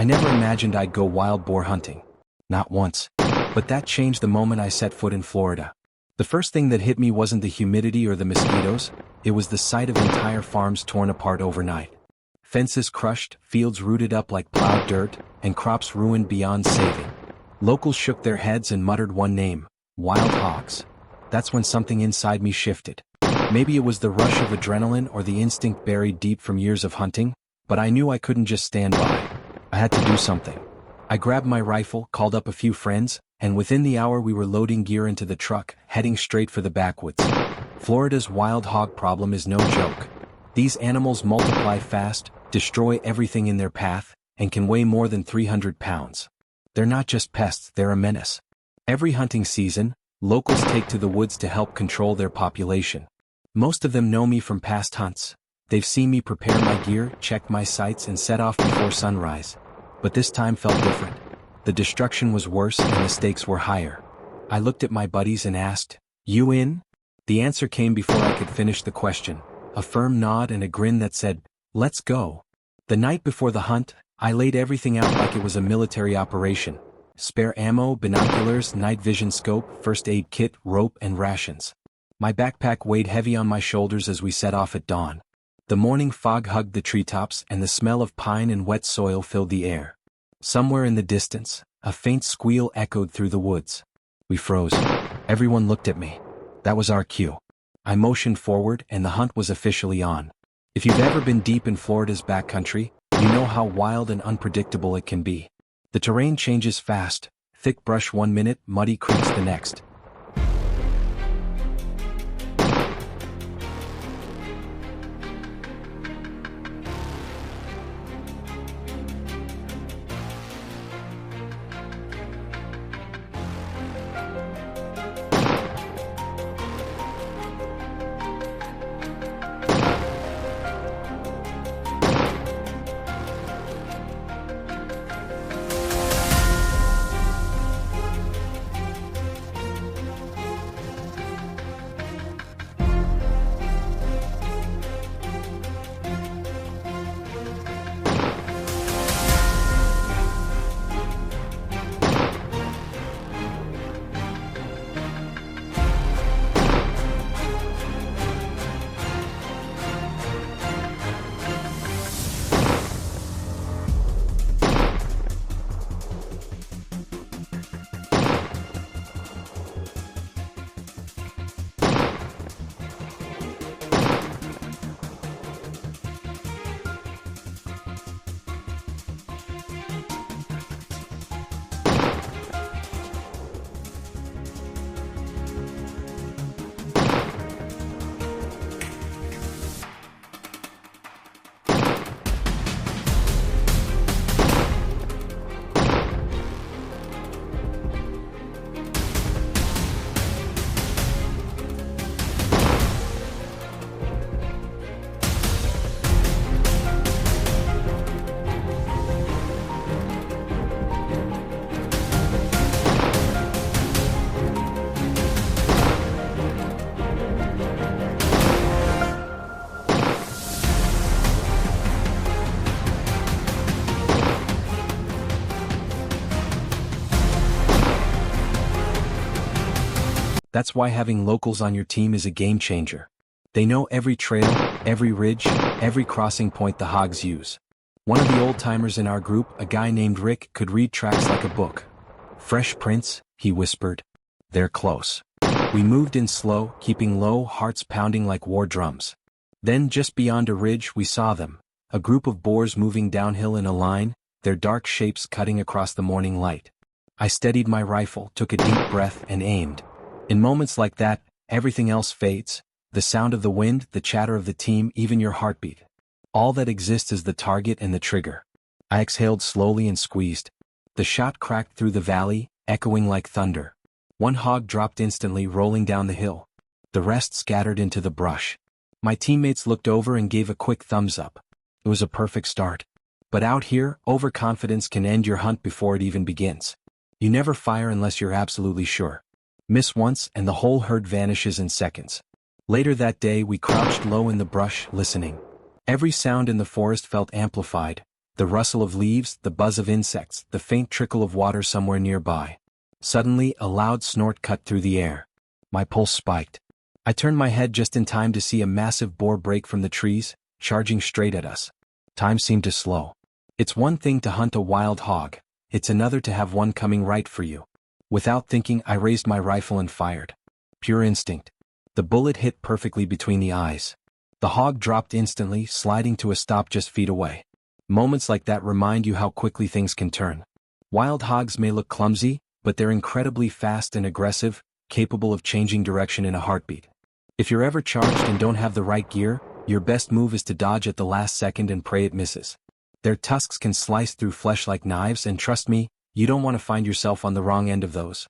I never imagined I'd go wild boar hunting. Not once. But that changed the moment I set foot in Florida. The first thing that hit me wasn't the humidity or the mosquitoes, it was the sight of entire farms torn apart overnight. Fences crushed, fields rooted up like plowed dirt, and crops ruined beyond saving. Locals shook their heads and muttered one name: wild hogs. That's when something inside me shifted. Maybe it was the rush of adrenaline or the instinct buried deep from years of hunting, but I knew I couldn't just stand by. I had to do something. I grabbed my rifle, called up a few friends, and within the hour we were loading gear into the truck, heading straight for the backwoods. Florida's wild hog problem is no joke. These animals multiply fast, destroy everything in their path, and can weigh more than 300 pounds. They're not just pests, they're a menace. Every hunting season, locals take to the woods to help control their population. Most of them know me from past hunts. They've seen me prepare my gear, check my sights, and set off before sunrise. But this time felt different. The destruction was worse and the stakes were higher. I looked at my buddies and asked, "You in?" The answer came before I could finish the question. A firm nod and a grin that said, "Let's go." The night before the hunt, I laid everything out like it was a military operation. Spare ammo, binoculars, night vision scope, first aid kit, rope, and rations. My backpack weighed heavy on my shoulders as we set off at dawn. The morning fog hugged the treetops and the smell of pine and wet soil filled the air. Somewhere in the distance, a faint squeal echoed through the woods. We froze. Everyone looked at me. That was our cue. I motioned forward and the hunt was officially on. If you've ever been deep in Florida's backcountry, you know how wild and unpredictable it can be. The terrain changes fast, thick brush one minute, muddy creeks the next. That's why having locals on your team is a game changer. They know every trail, every ridge, every crossing point the hogs use. One of the old-timers in our group, a guy named Rick, could read tracks like a book. "Fresh prints," he whispered. "They're close." We moved in slow, keeping low, hearts pounding like war drums. Then just beyond a ridge we saw them, a group of boars moving downhill in a line, their dark shapes cutting across the morning light. I steadied my rifle, took a deep breath, and aimed. In moments like that, everything else fades. The sound of the wind, the chatter of the team, even your heartbeat. All that exists is the target and the trigger. I exhaled slowly and squeezed. The shot cracked through the valley, echoing like thunder. One hog dropped instantly, rolling down the hill. The rest scattered into the brush. My teammates looked over and gave a quick thumbs up. It was a perfect start. But out here, overconfidence can end your hunt before it even begins. You never fire unless you're absolutely sure. Miss once and the whole herd vanishes in seconds. Later that day we crouched low in the brush, listening. Every sound in the forest felt amplified. The rustle of leaves, the buzz of insects, the faint trickle of water somewhere nearby. Suddenly, a loud snort cut through the air. My pulse spiked. I turned my head just in time to see a massive boar break from the trees, charging straight at us. Time seemed to slow. It's one thing to hunt a wild hog, it's another to have one coming right for you. Without thinking, I raised my rifle and fired. Pure instinct. The bullet hit perfectly between the eyes. The hog dropped instantly, sliding to a stop just feet away. Moments like that remind you how quickly things can turn. Wild hogs may look clumsy, but they're incredibly fast and aggressive, capable of changing direction in a heartbeat. If you're ever charged and don't have the right gear, your best move is to dodge at the last second and pray it misses. Their tusks can slice through flesh like knives, and trust me, you don't want to find yourself on the wrong end of those.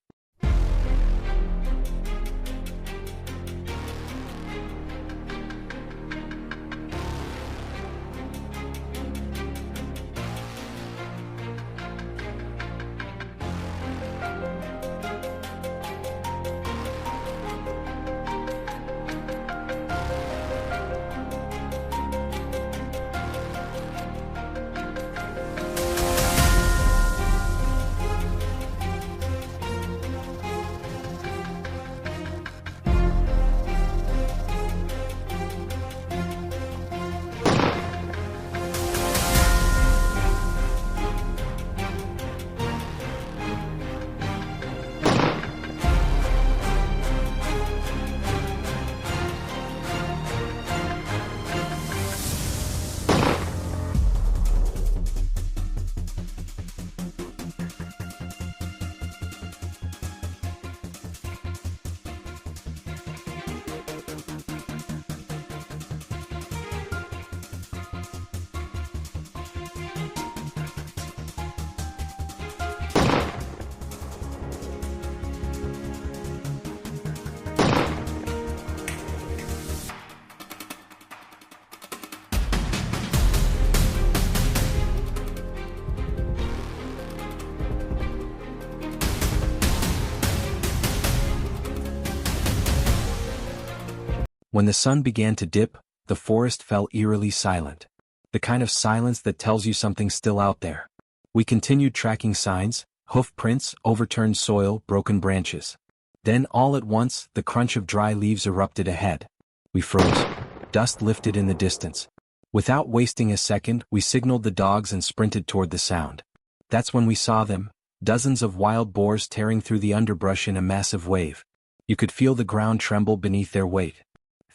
When the sun began to dip, the forest fell eerily silent. The kind of silence that tells you something's still out there. We continued tracking signs, hoof prints, overturned soil, broken branches. Then all at once, the crunch of dry leaves erupted ahead. We froze. Dust lifted in the distance. Without wasting a second, we signaled the dogs and sprinted toward the sound. That's when we saw them, dozens of wild boars tearing through the underbrush in a massive wave. You could feel the ground tremble beneath their weight.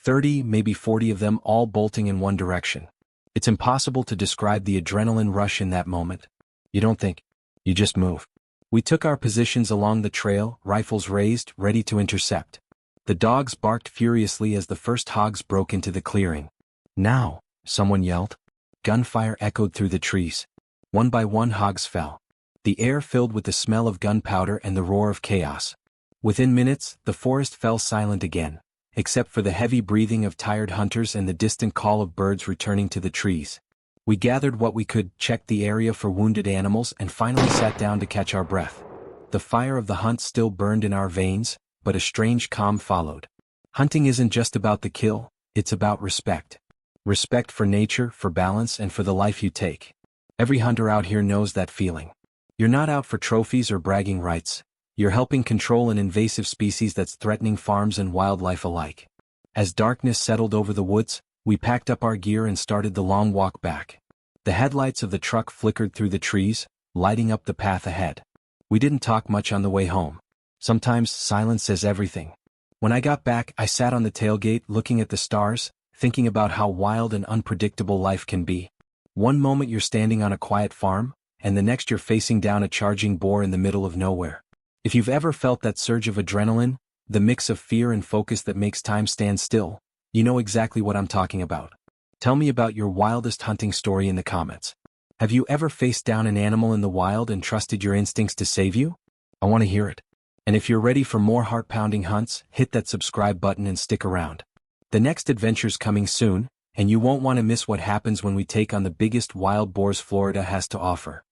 30, maybe 40 of them all bolting in one direction. It's impossible to describe the adrenaline rush in that moment. You don't think. You just move. We took our positions along the trail, rifles raised, ready to intercept. The dogs barked furiously as the first hogs broke into the clearing. Now, someone yelled. Gunfire echoed through the trees. One by one hogs fell. The air filled with the smell of gunpowder and the roar of chaos. Within minutes, the forest fell silent again, except for the heavy breathing of tired hunters and the distant call of birds returning to the trees. We gathered what we could, checked the area for wounded animals, and finally sat down to catch our breath. The fire of the hunt still burned in our veins, but a strange calm followed. Hunting isn't just about the kill, it's about respect. Respect for nature, for balance, and for the life you take. Every hunter out here knows that feeling. You're not out for trophies or bragging rights. You're helping control an invasive species that's threatening farms and wildlife alike. As darkness settled over the woods, we packed up our gear and started the long walk back. The headlights of the truck flickered through the trees, lighting up the path ahead. We didn't talk much on the way home. Sometimes silence says everything. When I got back, I sat on the tailgate looking at the stars, thinking about how wild and unpredictable life can be. One moment you're standing on a quiet farm, and the next you're facing down a charging boar in the middle of nowhere. If you've ever felt that surge of adrenaline, the mix of fear and focus that makes time stand still, you know exactly what I'm talking about. Tell me about your wildest hunting story in the comments. Have you ever faced down an animal in the wild and trusted your instincts to save you? I want to hear it. And if you're ready for more heart-pounding hunts, hit that subscribe button and stick around. The next adventure's coming soon, and you won't want to miss what happens when we take on the biggest wild boars Florida has to offer.